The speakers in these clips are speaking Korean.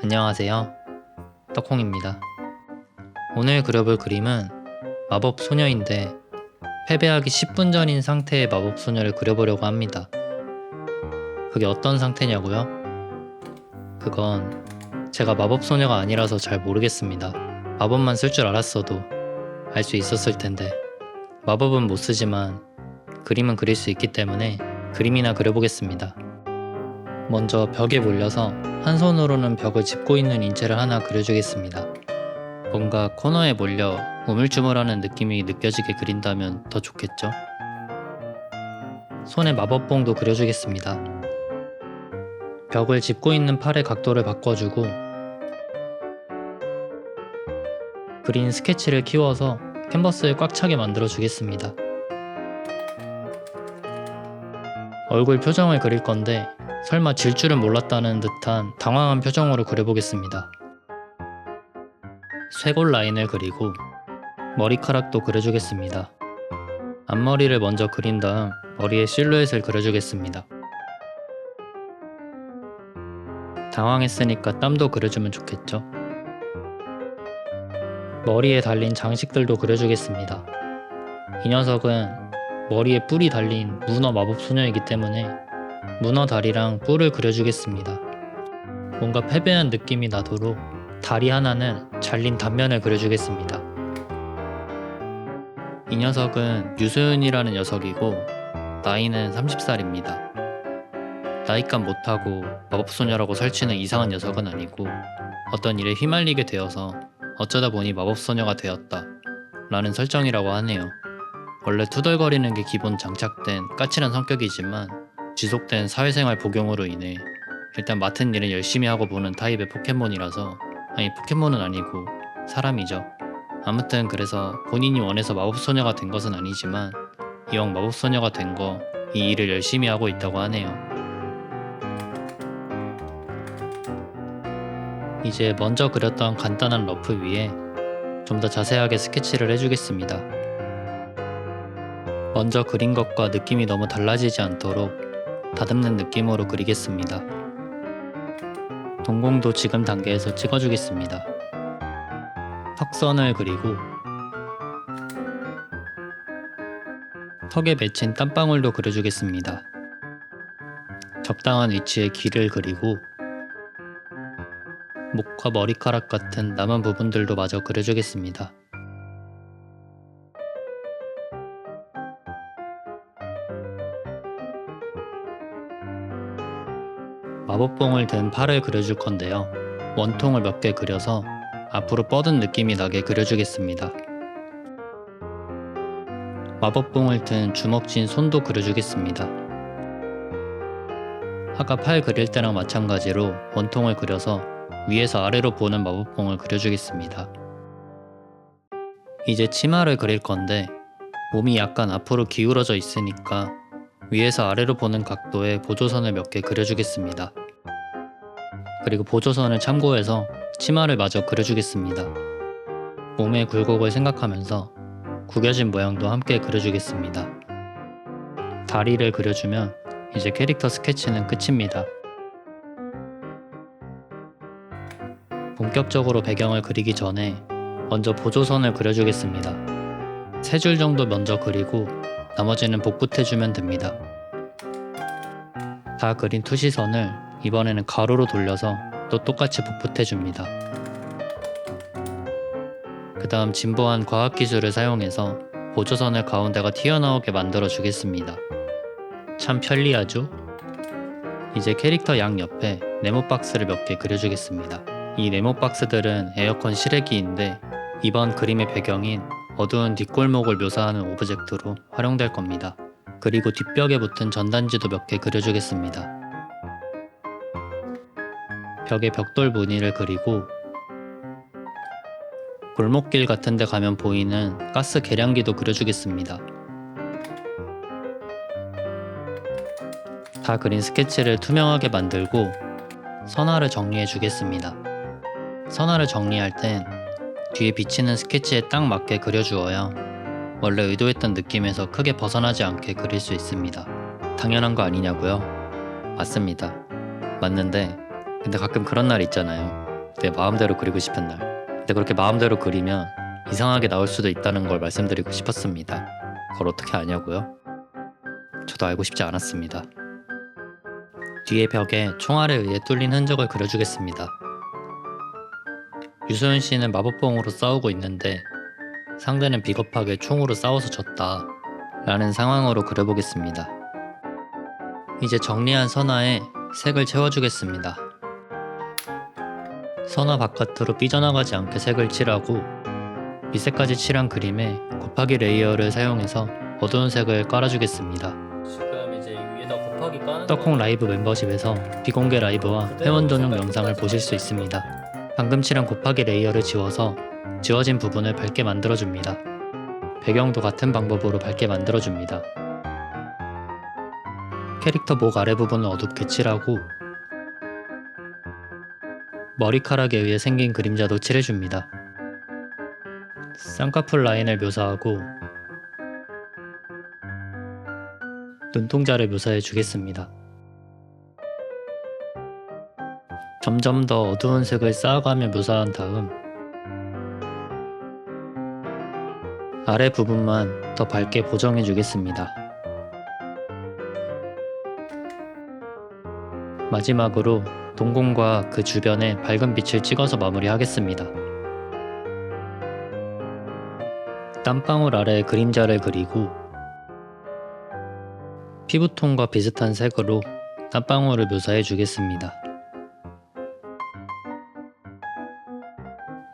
안녕하세요. 떡콩입니다. 오늘 그려볼 그림은 마법 소녀인데 패배하기 10분 전인 상태의 마법 소녀를 그려보려고 합니다. 그게 어떤 상태냐고요? 그건 제가 마법 소녀가 아니라서 잘 모르겠습니다. 마법만 쓸 줄 알았어도 알 수 있었을 텐데 마법은 못 쓰지만 그림은 그릴 수 있기 때문에 그림이나 그려보겠습니다. 먼저 벽에 몰려서 한 손으로는 벽을 짚고 있는 인체를 하나 그려주겠습니다. 뭔가 코너에 몰려 우물쭈물하는 느낌이 느껴지게 그린다면 더 좋겠죠? 손에 마법봉도 그려주겠습니다. 벽을 짚고 있는 팔의 각도를 바꿔주고 그린 스케치를 키워서 캔버스에 꽉 차게 만들어주겠습니다. 얼굴 표정을 그릴 건데 설마 질 줄은 몰랐다는 듯한 당황한 표정으로 그려보겠습니다. 쇄골 라인을 그리고 머리카락도 그려주겠습니다. 앞머리를 먼저 그린 다음 머리의 실루엣을 그려주겠습니다. 당황했으니까 땀도 그려주면 좋겠죠? 머리에 달린 장식들도 그려주겠습니다. 이 녀석은 머리에 뿔이 달린 문어 마법 소녀이기 때문에 문어 다리랑 뿔을 그려주겠습니다. 뭔가 패배한 느낌이 나도록 다리 하나는 잘린 단면을 그려주겠습니다. 이 녀석은 유소윤이라는 녀석이고 나이는 30살입니다. 나이값 못하고 마법소녀라고 설치는 이상한 녀석은 아니고 어떤 일에 휘말리게 되어서 어쩌다 보니 마법소녀가 되었다 라는 설정이라고 하네요. 원래 투덜거리는 게 기본 장착된 까칠한 성격이지만 지속된 사회생활 복용으로 인해 일단 맡은 일은 열심히 하고 보는 타입의 포켓몬이라서 포켓몬은 아니고 사람이죠. 아무튼 그래서 본인이 원해서 마법소녀가 된 것은 아니지만 이왕 마법소녀가 된 거 이 일을 열심히 하고 있다고 하네요. 이제 먼저 그렸던 간단한 러프 위에 좀 더 자세하게 스케치를 해주겠습니다. 먼저 그린 것과 느낌이 너무 달라지지 않도록 다듬는 느낌으로 그리겠습니다. 동공도 지금 단계에서 찍어주겠습니다. 턱선을 그리고 턱에 맺힌 땀방울도 그려주겠습니다. 적당한 위치에 귀를 그리고 목과 머리카락 같은 남은 부분들도 마저 그려주겠습니다. 마법봉을 든 팔을 그려줄 건데요. 원통을 몇 개 그려서 앞으로 뻗은 느낌이 나게 그려주겠습니다. 마법봉을 든 주먹진 손도 그려주겠습니다. 아까 팔 그릴 때랑 마찬가지로 원통을 그려서 위에서 아래로 보는 마법봉을 그려주겠습니다. 이제 치마를 그릴 건데 몸이 약간 앞으로 기울어져 있으니까 위에서 아래로 보는 각도의 보조선을 몇 개 그려주겠습니다. 그리고 보조선을 참고해서 치마를 마저 그려주겠습니다. 몸의 굴곡을 생각하면서 구겨진 모양도 함께 그려주겠습니다. 다리를 그려주면 이제 캐릭터 스케치는 끝입니다. 본격적으로 배경을 그리기 전에 먼저 보조선을 그려주겠습니다. 3줄 정도 먼저 그리고 나머지는 복붙해주면 됩니다. 다 그린 투시선을 이번에는 가로로 돌려서 또 똑같이 복붙해줍니다. 그 다음 진보한 과학기술을 사용해서 보조선을 가운데가 튀어나오게 만들어 주겠습니다. 참 편리하죠? 이제 캐릭터 양 옆에 네모 박스를 몇 개 그려주겠습니다. 이 네모 박스들은 에어컨 실외기인데 이번 그림의 배경인 어두운 뒷골목을 묘사하는 오브젝트로 활용될 겁니다. 그리고 뒷벽에 붙은 전단지도 몇 개 그려주겠습니다. 벽에 벽돌 무늬를 그리고 골목길 같은 데 가면 보이는 가스 계량기도 그려주겠습니다. 다 그린 스케치를 투명하게 만들고 선화를 정리해 주겠습니다. 선화를 정리할 땐 뒤에 비치는 스케치에 딱 맞게 그려주어야 원래 의도했던 느낌에서 크게 벗어나지 않게 그릴 수 있습니다. 당연한 거 아니냐고요? 맞습니다. 맞는데 근데 가끔 그런 날 있잖아요. 내 마음대로 그리고 싶은 날. 근데 그렇게 마음대로 그리면 이상하게 나올 수도 있다는 걸 말씀드리고 싶었습니다. 그걸 어떻게 아냐고요? 저도 알고 싶지 않았습니다. 뒤에 벽에 총알에 의해 뚫린 흔적을 그려주겠습니다. 유소연 씨는 마법봉으로 싸우고 있는데 상대는 비겁하게 총으로 싸워서 졌다 라는 상황으로 그려보겠습니다. 이제 정리한 선화에 색을 채워주겠습니다. 선화 바깥으로 삐져나가지 않게 색을 칠하고 밑색까지 칠한 그림에 곱하기 레이어를 사용해서 어두운 색을 깔아주겠습니다. 지금 이제 위에다 곱하기 까는 떡콩 라이브 멤버십에서 비공개 라이브와 회원 전용 영상을 보실 수 있습니다. 방금 칠한 곱하기 레이어를 지워서 지워진 부분을 밝게 만들어줍니다. 배경도 같은 방법으로 밝게 만들어줍니다. 캐릭터 목 아래 부분을 어둡게 칠하고 머리카락에 의해 생긴 그림자도 칠해줍니다. 쌍꺼풀 라인을 묘사하고 눈동자를 묘사해 주겠습니다. 점점 더 어두운 색을 쌓아가며 묘사한 다음 아래 부분만 더 밝게 보정해 주겠습니다. 마지막으로 동공과 그 주변에 밝은 빛을 찍어서 마무리하겠습니다. 땀방울 아래에 그림자를 그리고 피부톤과 비슷한 색으로 땀방울을 묘사해 주겠습니다.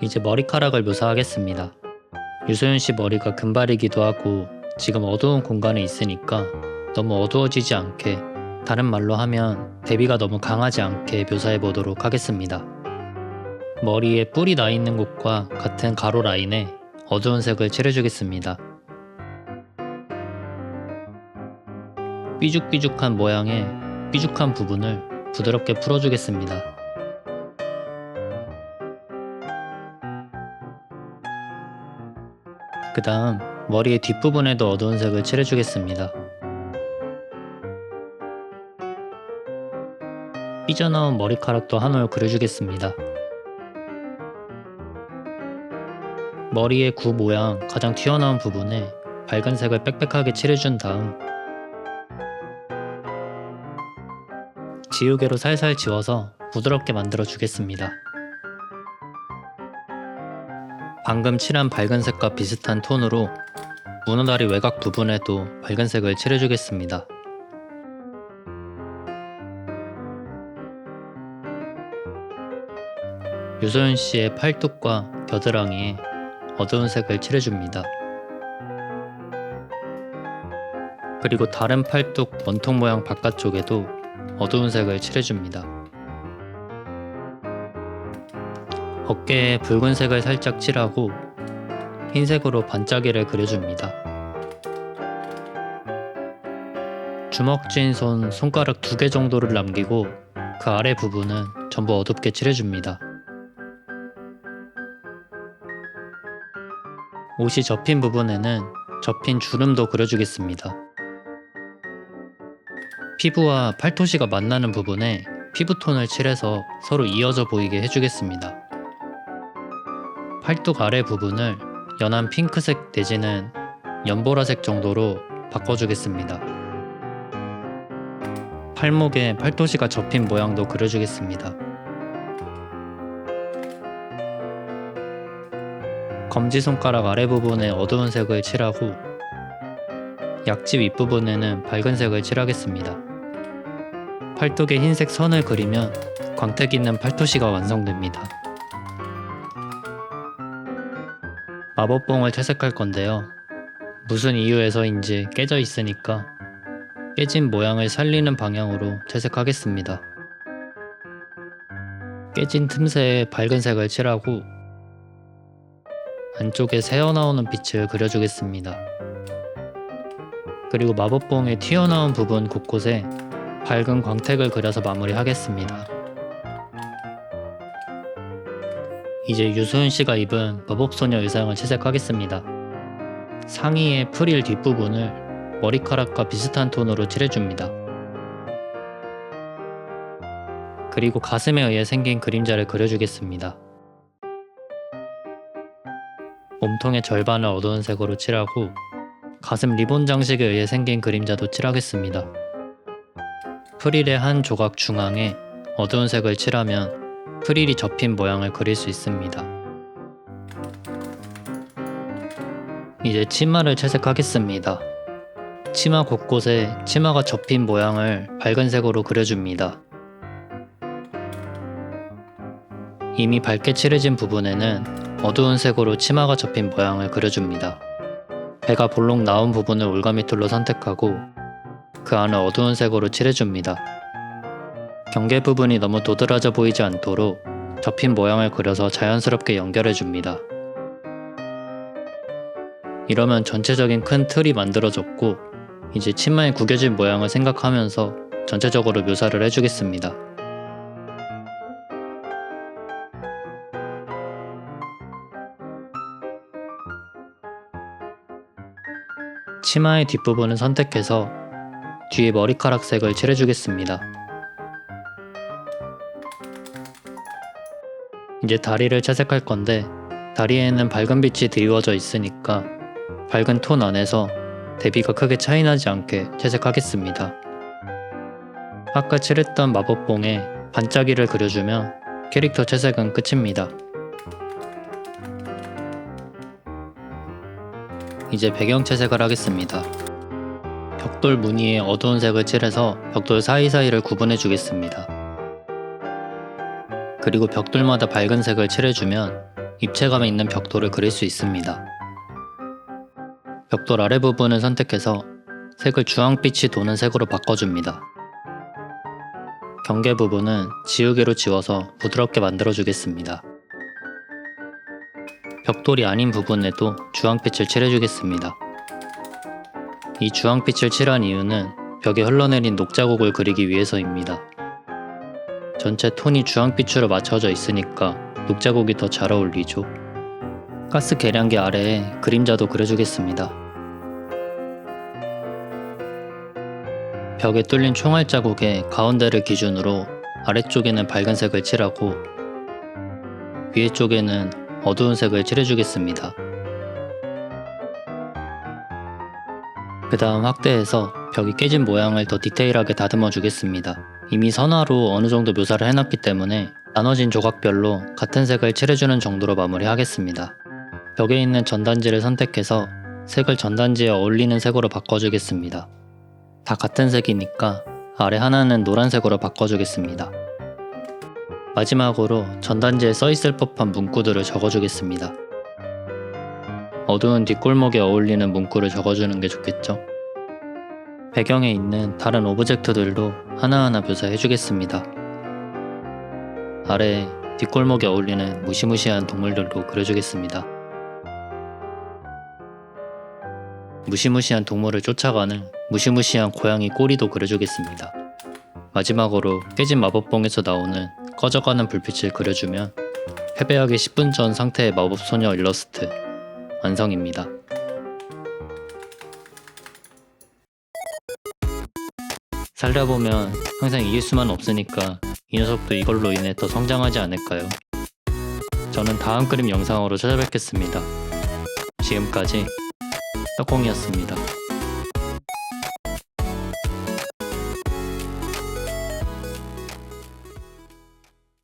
이제 머리카락을 묘사하겠습니다. 유소연 씨 머리가 금발이기도 하고 지금 어두운 공간에 있으니까 너무 어두워지지 않게, 다른 말로 하면 대비가 너무 강하지 않게 묘사해 보도록 하겠습니다. 머리에 뿔이 나 있는 곳과 같은 가로 라인에 어두운 색을 칠해주겠습니다. 삐죽삐죽한 모양의 삐죽한 부분을 부드럽게 풀어주겠습니다. 그 다음 머리의 뒷부분에도 어두운 색을 칠해주겠습니다. 삐져나온 머리카락도 한 올 그려주겠습니다. 머리의 구 모양 가장 튀어나온 부분에 밝은 색을 빽빽하게 칠해준 다음 지우개로 살살 지워서 부드럽게 만들어 주겠습니다. 방금 칠한 밝은 색과 비슷한 톤으로 문어다리 외곽 부분에도 밝은 색을 칠해주겠습니다. 유소연 씨의 팔뚝과 겨드랑이에 어두운 색을 칠해줍니다. 그리고 다른 팔뚝 원통 모양 바깥쪽에도 어두운 색을 칠해줍니다. 어깨에 붉은색을 살짝 칠하고 흰색으로 반짝이를 그려줍니다. 주먹 쥔 손 손가락 2개 정도를 남기고 그 아래 부분은 전부 어둡게 칠해줍니다. 옷이 접힌 부분에는 접힌 주름도 그려주겠습니다. 피부와 팔토시가 만나는 부분에 피부톤을 칠해서 서로 이어져 보이게 해주겠습니다. 팔뚝 아래 부분을 연한 핑크색 내지는 연보라색 정도로 바꿔주겠습니다. 팔목에 팔토시가 접힌 모양도 그려주겠습니다. 검지손가락 아래 부분에 어두운 색을 칠하고 약지 윗부분에는 밝은 색을 칠하겠습니다. 팔뚝에 흰색 선을 그리면 광택 있는 팔토시가 완성됩니다. 마법봉을 채색할 건데요. 무슨 이유에서인지 깨져 있으니까 깨진 모양을 살리는 방향으로 채색하겠습니다. 깨진 틈새에 밝은 색을 칠하고 안쪽에 새어나오는 빛을 그려주겠습니다. 그리고 마법봉의 튀어나온 부분 곳곳에 밝은 광택을 그려서 마무리하겠습니다. 이제 유소연 씨가 입은 마법소녀 의상을 채색하겠습니다. 상의의 프릴 뒷부분을 머리카락과 비슷한 톤으로 칠해줍니다. 그리고 가슴에 의해 생긴 그림자를 그려주겠습니다. 몸통의 절반을 어두운 색으로 칠하고 가슴 리본 장식에 의해 생긴 그림자도 칠하겠습니다. 프릴의 한 조각 중앙에 어두운 색을 칠하면 프릴이 접힌 모양을 그릴 수 있습니다. 이제 치마를 채색하겠습니다. 치마 곳곳에 치마가 접힌 모양을 밝은 색으로 그려줍니다. 이미 밝게 칠해진 부분에는 어두운 색으로 치마가 접힌 모양을 그려줍니다. 배가 볼록 나온 부분을 올가미툴로 선택하고 그 안을 어두운 색으로 칠해줍니다. 경계 부분이 너무 도드라져 보이지 않도록 접힌 모양을 그려서 자연스럽게 연결해줍니다. 이러면 전체적인 큰 틀이 만들어졌고 이제 치마의 구겨진 모양을 생각하면서 전체적으로 묘사를 해주겠습니다. 치마의 뒷부분을 선택해서 뒤에 머리카락 색을 칠해주겠습니다. 이제 다리를 채색할 건데 다리에는 밝은 빛이 드리워져 있으니까 밝은 톤 안에서 대비가 크게 차이나지 않게 채색하겠습니다. 아까 칠했던 마법봉에 반짝이를 그려주면 캐릭터 채색은 끝입니다. 이제 배경 채색을 하겠습니다. 벽돌 무늬에 어두운 색을 칠해서 벽돌 사이사이를 구분해 주겠습니다. 그리고 벽돌마다 밝은 색을 칠해주면 입체감이 있는 벽돌을 그릴 수 있습니다. 벽돌 아래 부분을 선택해서 색을 주황빛이 도는 색으로 바꿔줍니다. 경계 부분은 지우개로 지워서 부드럽게 만들어주겠습니다. 벽돌이 아닌 부분에도 주황빛을 칠해주겠습니다. 이 주황빛을 칠한 이유는 벽에 흘러내린 녹자국을 그리기 위해서입니다. 전체 톤이 주황빛으로 맞춰져 있으니까 녹자국이 더 잘 어울리죠. 가스 계량기 아래에 그림자도 그려주겠습니다. 벽에 뚫린 총알 자국의 가운데를 기준으로 아래쪽에는 밝은 색을 칠하고 위에 쪽에는 어두운 색을 칠해주겠습니다. 그 다음 확대해서 벽이 깨진 모양을 더 디테일하게 다듬어 주겠습니다. 이미 선화로 어느 정도 묘사를 해놨기 때문에 나눠진 조각별로 같은 색을 칠해주는 정도로 마무리하겠습니다. 벽에 있는 전단지를 선택해서 색을 전단지에 어울리는 색으로 바꿔주겠습니다. 다 같은 색이니까 아래 하나는 노란색으로 바꿔주겠습니다. 마지막으로 전단지에 써있을 법한 문구들을 적어주겠습니다. 어두운 뒷골목에 어울리는 문구를 적어주는 게 좋겠죠? 배경에 있는 다른 오브젝트들도 하나하나 묘사해주겠습니다. 아래에 뒷골목에 어울리는 무시무시한 동물들도 그려주겠습니다. 무시무시한 동물을 쫓아가는 무시무시한 고양이 꼬리도 그려주겠습니다. 마지막으로 깨진 마법봉에서 나오는 꺼져가는 불빛을 그려주면 패배하기 10분 전 상태의 마법소녀 일러스트 완성입니다. 살다 보면 항상 이길 수만 없으니까 이 녀석도 이걸로 인해 더 성장하지 않을까요? 저는 다음 그림 영상으로 찾아뵙겠습니다. 지금까지 떡콩이었습니다.